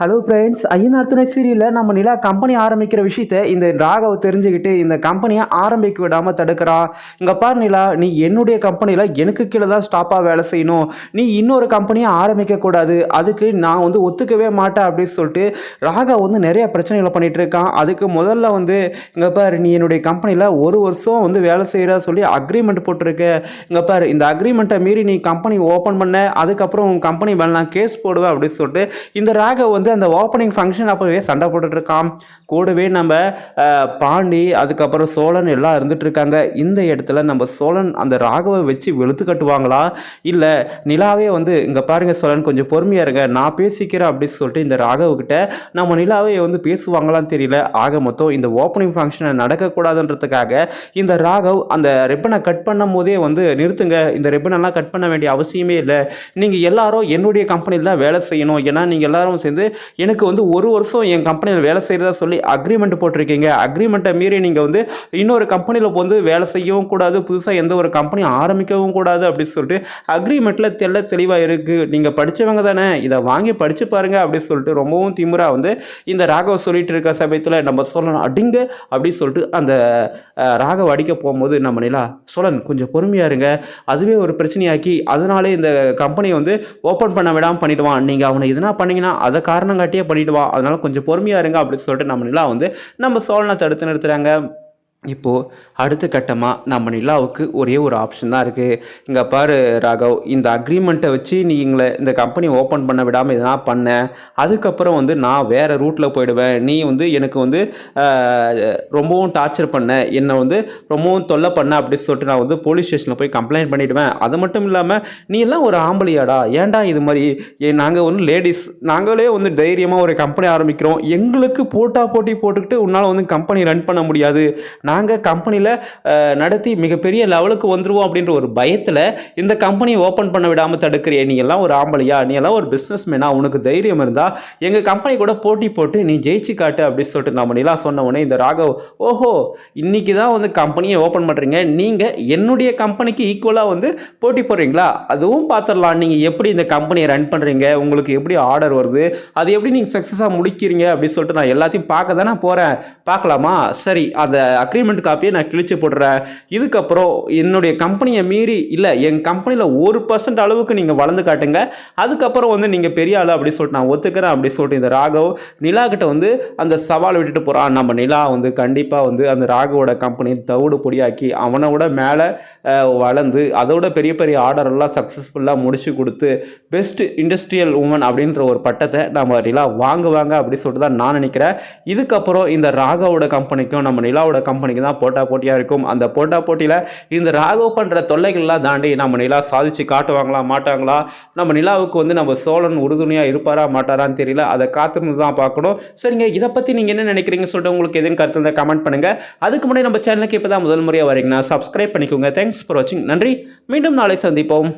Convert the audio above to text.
Hello friends, Ayyanar துணை சீரியலில் நம்ம நிலா கம்பெனி ஆரம்பிக்கிற விஷயத்த இந்த ராகவ் தெரிஞ்சுக்கிட்டு இந்த கம்பெனியை ஆரம்பிக்க விடாமல் தடுக்கிறான். இங்கே பார் நிலா, நீ என்னுடைய கம்பெனியில் எனக்கு கீழே தான் ஸ்டாப்பாக வேலை செய்யணும், நீ இன்னொரு கம்பெனியை ஆரம்பிக்கக்கூடாது, அதுக்கு நான் ஒத்துக்கவே மாட்டேன் அப்படின்னு சொல்லிட்டு ராகவ் நிறைய பிரச்சனைகளை பண்ணிகிட்டு இருக்கான். அதுக்கு முதல்ல இங்கே பார், நீ என்னுடைய கம்பெனியில் ஒரு வருஷம் வேலை செய்கிறா சொல்லி அக்ரிமெண்ட் போட்டிருக்க. இங்கே பார், இந்த அக்ரிமெண்ட்டை மீறி நீ கம்பெனி ஓப்பன் பண்ண, அதுக்கப்புறம் உன் கம்பெனி மேலே நான் கேஸ் போடுவேன் அப்படின்னு சொல்லிட்டு இந்த ராகவ் அந்த ஓப்பனிங் ஃபங்க்ஷன் அப்போவே சண்டை போட்டுட்டு இருக்கான். கூடவே நம்ம பாண்டி, அதுக்கப்புறம் சோழன் எல்லாம் இருந்துட்டு இருக்காங்க. இந்த இடத்துல நம்ம சோழன் அந்த ராகவை வச்சு வெளுத்து கட்டுவாங்களா, இல்லை நிலாவே இங்கே பாருங்க சோழன், கொஞ்சம் பொறுமையா இருங்க, நான் பேசிக்கிறேன் அப்படின்னு சொல்லிட்டு இந்த ராகவ் நம்ம நிலாவே பேசுவாங்களான்னு தெரியல. ஆக மொத்தம் இந்த ஓப்பனிங் ஃபங்க்ஷனை நடக்கக்கூடாதுன்றதுக்காக இந்த ராகவ் அந்த ரிப்பனை கட் பண்ணும் போதே நிறுத்துங்க, இந்த ரிப்பனெல்லாம் கட் பண்ண வேண்டிய அவசியமே இல்லை, நீங்கள் எல்லாரும் என்னுடைய கம்பெனியில் தான் வேலை செய்யணும், ஏன்னா நீங்கள் எல்லாரும் சேர்ந்து எனக்கு ஒரு வருஷம் என் கம்பெனியில் வேலை செய்கிறதா சொல்லி அக்ரிமெண்ட் போட்டிருக்கீங்க. அக்ரிமெண்ட்டை மீறி நீங்கள் இன்னொரு கம்பெனியில் வேலை செய்யவும் கூடாது, புதுசாக எந்த ஒரு கம்பெனி ஆரம்பிக்கவும் கூடாது அப்படின்னு சொல்லிட்டு அக்ரிமெண்ட்டில் தெளிவாக இருக்குது. நீங்கள் படித்தவங்க தானே, இதை வாங்கி படித்து பாருங்க அப்படின்னு சொல்லிட்டு ரொம்பவும் திமுறா இந்த ராகவ் சொல்லிட்டு இருக்க சமயத்தில் நம்ம சொல்லணும் அடிங்க அப்படின்னு சொல்லிட்டு அந்த ராகவ் அடிக்க போகும்போது நம்ம நிலா, சோழன் கொஞ்சம் பொறுமையாக இருங்க, அதுவே ஒரு பிரச்சனையாக்கி அதனாலே இந்த கம்பெனி ஓப்பன் பண்ண விடாமல் பண்ணிடுவான், நீங்கள் அவனை எதுனா பண்ணிங்கன்னா அதை காரணம் காட்டியே பண்ணிடுவான், அதனால கொஞ்சம் பொறுமையாக இருங்க அப்படின்னு சொல்லிட்டு நம்ம நிலா நம்ம சோழனை தடுத்து நிறுத்துறாங்க. இப்போது அடுத்த கட்டமாக நம்ம நிலாவுக்கு ஒரே ஒரு ஆப்ஷன் தான் இருக்குது. இங்கே பாரு ராகவ், இந்த அக்ரிமெண்ட்டை வச்சு நீ இந்த கம்பெனி ஓப்பன் பண்ண விடாமல் எதனா பண்ண, அதுக்கப்புறம் நான் வேறு ரூட்டில் போயிடுவேன், நீ எனக்கு ரொம்பவும் டார்ச்சர் பண்ண, என்னை ரொம்பவும் தொல்லை பண்ண அப்படின்னு சொல்லிட்டு நான் போலீஸ் ஸ்டேஷனில் போய் கம்ப்ளைண்ட் பண்ணிவிடுவேன். அது மட்டும் இல்லாமல் நீ எல்லாம் ஒரு ஆம்பளையாடா, ஏன்டா இது மாதிரி, நாங்கள் லேடிஸ், நாங்களே தைரியமாக ஒரு கம்பெனி ஆரம்பிக்கிறோம், எங்களுக்கு போட்டி போட்டுக்கிட்டு உன்னால் கம்பெனி ரன் பண்ண முடியாது, நாங்கள் கம்பெனியில் நடத்தி மிகப்பெரிய லெவலுக்கு வந்துடுவோம் அப்படின்ற ஒரு பயத்தில் இந்த கம்பெனியை ஓப்பன் பண்ண விடாமல் தடுக்கிறிய, நீ எல்லாம் ஒரு ஆம்பளையா, நீ எல்லாம் ஒரு பிஸ்னஸ் மேனா, உனக்கு தைரியம் இருந்தால் எங்கள் கம்பெனி கூட போட்டி போட்டு நீ ஜெயிச்சு காட்டு அப்படின்னு சொல்லிட்டு நம்ம நிலா சொன்ன உடனே இந்த ராகவ், ஓஹோ இன்னைக்கு தான் கம்பெனியை ஓப்பன் பண்ணுறீங்க, நீங்கள் என்னுடைய கம்பெனிக்கு ஈக்குவலாக போட்டி போடுறீங்களா, அதுவும் பார்த்துடலாம், நீங்கள் எப்படி இந்த கம்பெனியை ரன் பண்ணுறீங்க, உங்களுக்கு எப்படி ஆர்டர் வருது, அது எப்படி நீங்கள் சக்ஸஸாக முடிக்கிறீங்க அப்படின்னு சொல்லிட்டு நான் எல்லாத்தையும் பார்க்க தானே போகிறேன், பார்க்கலாமா, சரி அந்த அக்ரிமெண்ட் காப்பியை நான் கிழிச்சு போடுறேன், இதுக்கப்புறம் என்னுடைய கம்பெனியை மீறி இல்லை என் கம்பெனியில் 1% அளவுக்கு நீங்கள் வளர்ந்து காட்டுங்க, அதுக்கப்புறம் நீங்கள் பெரிய ஆள் அப்படி சொல்லிட்டு நான் ஒத்துக்கிறேன் அப்படி சொல்லிட்டு இந்த ராகவ் நிலா கிட்ட அந்த சவால் விட்டுட்டு போகிறான். நம்ம நிலா கண்டிப்பாக அந்த ராகவோட கம்பெனி தவிடு பொடியாக்கி அவனோட மேலே வளர்ந்து அதோட பெரிய பெரிய ஆர்டரெல்லாம் சக்ஸஸ்ஃபுல்லாக முடிச்சு கொடுத்து பெஸ்ட் இண்டஸ்ட்ரியல் உமன் அப்படின்ற ஒரு பட்டத்தை நம்ம நிலா வாங்குவாங்க அப்படி சொல்லிட்டு தான் நான் நினைக்கிறேன். இதுக்கப்புறம் இந்த ராகவோட கம்பெனிக்கும் நம்ம நிலாவோட கம்பெனிக்கு தான் போட்டியாக இருக்கும். அந்த போட்டியில் இந்த ராகவ் பண்ணுற தொல்லைகள்லாம் தாண்டி நம்ம நிலா சாதிச்சு காட்டுவாங்களா மாட்டாங்களா, நம்ம நிலாவுக்கு நம்ம சோழன் உறுதுணையாக இருப்பாரா மாட்டாரான்னு தெரியல, அதை காத்திருந்து தான் பார்க்கணும். சரிங்க, இதை பற்றி நீங்கள் என்ன நினைக்கிறீங்க சொல்லிட்டு உங்களுக்கு எதுவும் கருத்து இருந்தால் கமெண்ட் பண்ணுங்கள். அதுக்கு முன்னாடி நம்ம சேனலுக்கு இப்போ தான் முதல் முறையாக வரீங்கன்னா சப்ஸ்கிரைப் பண்ணிக்கோங்க. தேங்க்ஸ் ஃபார் வாட்சிங். நன்றி, மீண்டும் நாளை சந்திப்போம்.